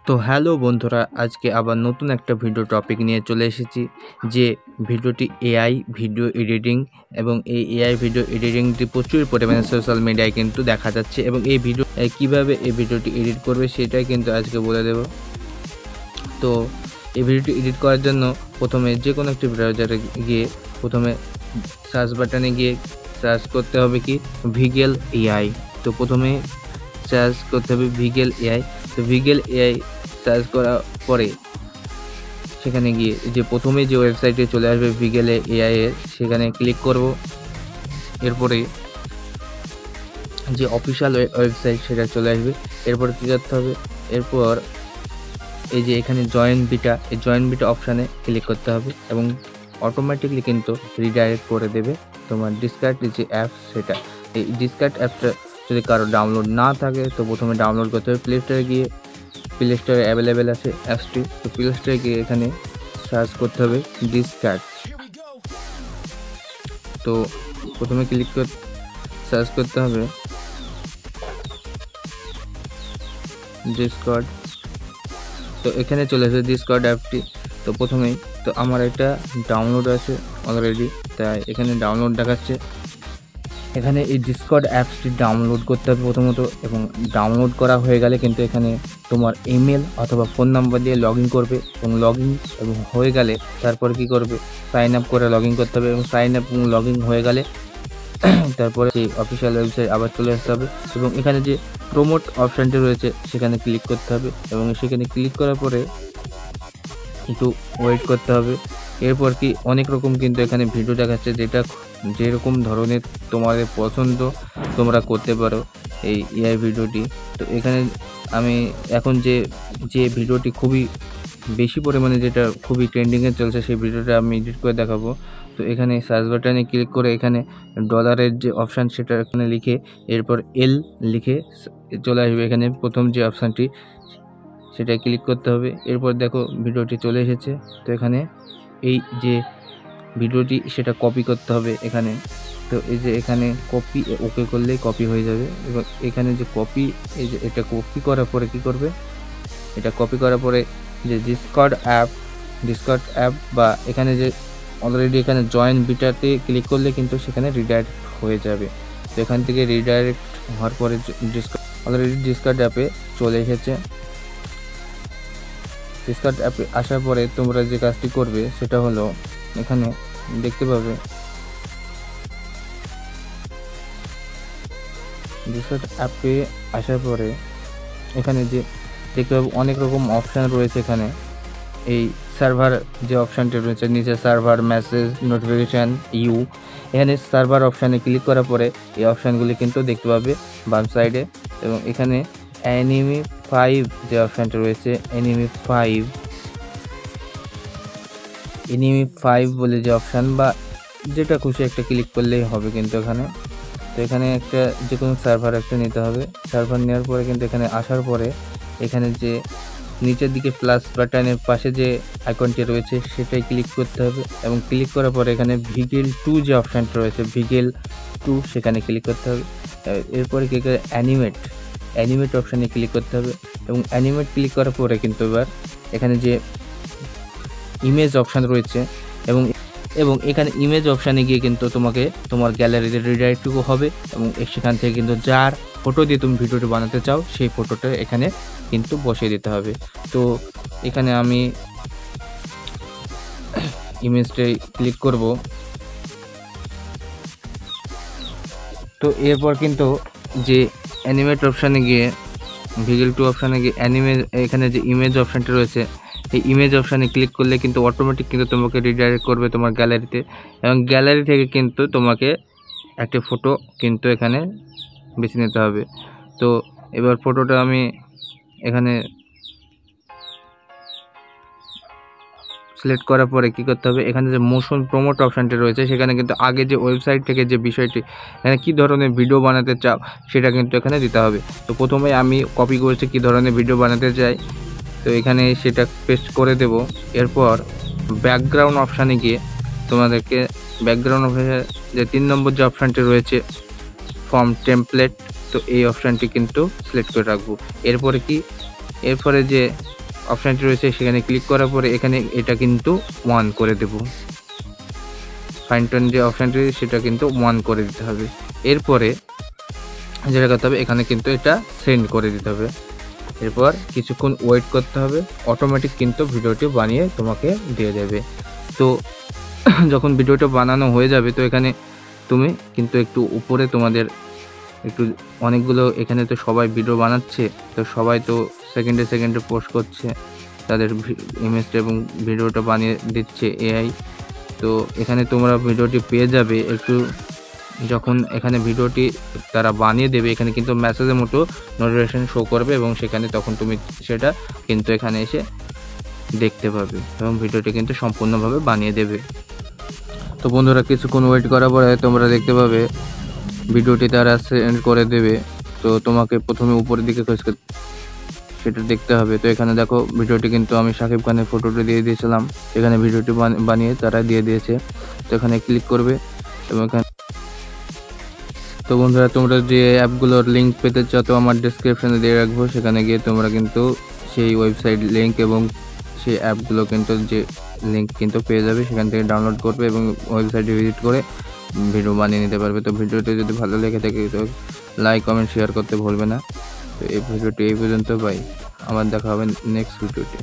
তো হ্যালো বন্ধুরা, আজকে আবার নতুন একটা ভিডিও টপিক নিয়ে চলে এসেছি। যে ভিডিওটি এআই ভিডিও এডিটিং, এবং এই এআই ভিডিও এডিটিংটি প্রচুর পরিমাণে সোশ্যাল মিডিয়ায় কিন্তু দেখা যাচ্ছে, এবং এই ভিডিও কীভাবে এই ভিডিওটি এডিট করবে সেটাই কিন্তু আজকে বলে দেব। তো এই ভিডিওটি এডিট করার জন্য প্রথমে যে কোনো একটি ব্রাউজারে গিয়ে প্রথমে সার্চ বাটনে গিয়ে সার্চ করতে হবে কি ভিগেল এআই। তো প্রথমে সার্চ করতে হবে ভিগেল এআই। তো ভিগেল এআই সার্চ করার পরে সেখানে গিয়ে যে প্রথমে যে ওয়েবসাইটে চলে আসবে ভিগেল এআই এর, সেখানে ক্লিক করব। এরপরে যে অফিসিয়াল ওয়েবসাইট সেটা চলে আসবে। এরপর কী করতে হবে, এরপর এই যে এখানে জয়েন বিটা, এই জয়েন বিটা অপশানে ক্লিক করতে হবে, এবং অটোমেটিকলি কিন্তু রিডাইরেক্ট করে দেবে তোমার ডিসকার্ড যে অ্যাপ সেটা। এই ডিসকার্ড অ্যাপটা যদি কারো ডাউনলোড না থাকে তো প্রথমে ডাউনলোড করতে হবে। প্লে স্টোরে গিয়ে, প্লে স্টোরে অ্যাভেলেবেল আছে অ্যাপসটি, তো প্লে স্টোরে গিয়ে এখানে সার্চ করতে হবে ডিসকার্ড। তো প্রথমে সার্চ করতে হবে ডিসকার্ড। তো এখানে চলে আসবে ডিসকার্ড অ্যাপটি। তো প্রথমেই তো আমার এটা ডাউনলোড আছে অলরেডি, তাই এখানে ডাউনলোড দেখাচ্ছে। এখানে এই ডিসকার্ড অ্যাপসটি ডাউনলোড করতে হবে প্রথমত, এবং ডাউনলোড করা হয়ে গেলে কিন্তু এখানে তোমার ইমেল অথবা ফোন নাম্বার দিয়ে লগ ইন করবে, এবং লগ ইন এবং হয়ে গেলে তারপর কি করবে, সাইন আপ করে লগ ইন করতে হবে, এবং সাইন আপ এবং লগ ইন হয়ে গেলে তারপরে সেই অফিসিয়াল ওয়েবসাইট আবার চলে আসতে হবে, এবং এখানে যে প্রমোট অপশানটি রয়েছে সেখানে ক্লিক করতে হবে, এবং সেখানে ক্লিক করার পরে একটু ওয়েট করতে হবে। এরপর কি অনেক রকম কিন্তু এখানে ভিডিও দেখাচ্ছে, যেটা যেরকম ধরনের তোমাদের পছন্দ তোমরা করতে পারো এই এআই ভিডিওটি। তো এখানে আমি এখন যে ভিডিওটি খুবই বেশি পরিমাণে, যেটা খুবই ট্রেন্ডিংয়ে চলছে, সেই ভিডিওটা আমি এডিট করে দেখাবো। তো এখানে সার্চ বাটনে ক্লিক করে এখানে ডলারের যে অপশান সেটা এখানে লিখে এরপর এল লিখে চলে আসবে এখানে প্রথম যে অপশানটি, সেটা ক্লিক করতে হবে। এরপর দেখো ভিডিওটি চলে এসেছে। তো এখানে এই যে ভিডিওটি সেটা কপি করতে হবে এখানে। তো এই যে এখানে কপি ওকে করলেই কপি হয়ে যাবে, এবং এখানে যে কপি, এই যে এটা কপি করার পরে কি করবে, এটা কপি করার পরে যে ডিসকার্ড অ্যাপ বা এখানে যে অলরেডি এখানে জয়েন বিটাতে ক্লিক করলে কিন্তু সেখানে রিডাইরেক্ট হয়ে যাবে। তো এখান থেকে রিডাইরেক্ট হওয়ার পরে অলরেডি ডিসকার্ড অ্যাপে চলে এসেছে। ডিসকার্ড অ্যাপে আসার পরে তোমরা যে কাজটি করবে সেটা হলো, এখানে দেখতে পাবে ডিসকার্ড অ্যাপে আসার পরে এখানে যে দেখতে পাবে অনেক রকম অপশান রয়েছে। এখানে এই সার্ভার যে অপশানটি রয়েছে নিচে, সার্ভার, মেসেজ, নোটিফিকেশান, এখানে সার্ভার অপশানে ক্লিক করার পরে এই অপশানগুলি কিন্তু দেখতে পাবে বাম সাইডে, এবং এখানে অ্যানিমি 5 যে অপশানটি রয়েছে, অ্যানিমি 5 বলে যে অপশান, বা যেটা খুশি একটা ক্লিক করলেই হবে কিন্তু এখানে। তো এখানে একটা যে কোনো সার্ভার একটা নিতে হবে। সার্ভার নেওয়ার পরে কিন্তু এখানে আসার পরে এখানে যে নিচের দিকে প্লাস বাটনের পাশে যে আইকনটি রয়েছে সেটাই ক্লিক করতে হবে, এবং ক্লিক করার পরে এখানে ভিগেল 2 যে অপশানটা রয়েছে, ভিগেল 2 সেখানে ক্লিক করতে হবে। এরপরে কি করে অ্যানিমেট অপশানে ক্লিক করতে হবে, এবং অ্যানিমেট ক্লিক করার পরে কিন্তু এবার এখানে যে ইমেজ অপশান রয়েছে, এবং এখানে ইমেজ অপশানে গিয়ে কিন্তু তোমাকে তোমার গ্যালারিতে রিডাইরেক্টও হবে, এবং সেখান থেকে কিন্তু যার ফটো দিয়ে তুমি ভিডিওটি বানাতে চাও সেই ফটোটা এখানে কিন্তু বসিয়ে দিতে হবে। তো এখানে আমি ইমেজটাই ক্লিক করব। তো এরপর কিন্তু যে অ্যানিমেট অপশানে গিয়ে, ভিগেল 2 অপশানে গিয়ে এখানে যে ইমেজ অপশানটি রয়েছে, এই ইমেজ অপশানে ক্লিক করলে কিন্তু অটোমেটিক কিন্তু তোমাকে রিডাইরেক্ট করবে তোমার গ্যালারিতে, এবং গ্যালারি থেকে কিন্তু তোমাকে একটা ফটো কিন্তু এখানে বেছে নিতে হবে। তো এবার ফটোটা আমি এখানে সিলেক্ট করার পরে কী করতে হবে, এখানে যে মোশন প্রমোট অপশানটি রয়েছে সেখানে কিন্তু আগে যে ওয়েবসাইট থেকে যে বিষয়টি এখানে কী ধরনের ভিডিও বানাতে চাও সেটা কিন্তু এখানে দিতে হবে। তো প্রথমে আমি কপি করেছি কী ধরনের ভিডিও বানাতে চাই, তো এখানে সেটা পেস্ট করে দেব। এরপর ব্যাকগ্রাউন্ড অপশানে গিয়ে তোমাদেরকে ব্যাকগ্রাউন্ড অপশানে যে 3 নম্বর যে অপশানটি রয়েছে ফর্ম টেমপ্লেট, তো এই অপশানটি কিন্তু সিলেক্ট করে রাখবো। এরপরে যে অপশানটি রয়েছে সেখানে ক্লিক করার পরে এখানে এটা কিন্তু 1 করে দেব। ফাইন টোন যে অপশানটি সেটা কিন্তু 1 করে দিতে হবে। এরপরে যেটা করতে হবে এখানে কিন্তু এটা সেন্ড করে দিতে হবে। এরপর কিছুক্ষণ ওয়েট করতে হবে, অটোমেটিক কিন্তু ভিডিওটি বানিয়ে তোমাকে দিয়ে দেবে। তো যখন ভিডিওটা বানানো হয়ে যাবে তো এখানে তুমি কিন্তু একটু উপরে তোমাদের একটু অনেকগুলো এখানে তো সবাই ভিডিও বানাচ্ছে, তো সবাই তো সেকেন্ডে পোস্ট করছে তাদের ইমেজটা এবং ভিডিওটা বানিয়ে দিচ্ছে এআই। তো এখানে তোমরা ভিডিওটি পেয়ে যাবে একটু যখন এখানে ভিডিওটি তারা বানিয়ে দেবে এখানে কিন্তু মেসেজের মতো নোটিফিকেশন শো করবে এবং সেখানে তখন তুমি সেটা কিন্তু এখানে এসে দেখতে পাবে এবং ভিডিওটি কিন্তু সম্পূর্ণভাবে বানিয়ে দেবে। তো বন্ধুরা কিছুক্ষণ ওয়েট করার পরে তোমরা দেখতে পাবে ভিডিওটি তারা সেন্ড করে দেবে। তো তোমাকে প্রথমে উপরের দিকে সেটা দেখতে হবে। তো এখানে দেখো ভিডিওটি কিন্তু আমি শাকিব খানের ফটোটি দিয়ে দিয়েছিলাম, এখানে ভিডিওটি বানিয়ে তারা দিয়ে দিয়েছে। তো এখানে ক্লিক করবে এবং এখানে তো বন্ধুরা তোমরা যে অ্যাপগুলোর লিঙ্ক পেতে চাও তো আমার ডেসক্রিপশনে দিয়ে রাখবো, সেখানে গিয়ে তোমরা কিন্তু সেই ওয়েবসাইট লিঙ্ক এবং সেই অ্যাপগুলো কিন্তু যে লিঙ্ক কিন্তু পেয়ে যাবে, সেখান থেকে ডাউনলোড করবে এবং ওয়েবসাইটে ভিজিট করে ভিডিও বানিয়ে নিতে পারবে। তো ভিডিওটি যদি ভালো লেগে থাকে তো লাইক কমেন্ট শেয়ার করতে ভুলবে না। তো এই ভিডিওটি এই পর্যন্ত, বাই, আবার দেখা হবে নেক্সট ভিডিওতে।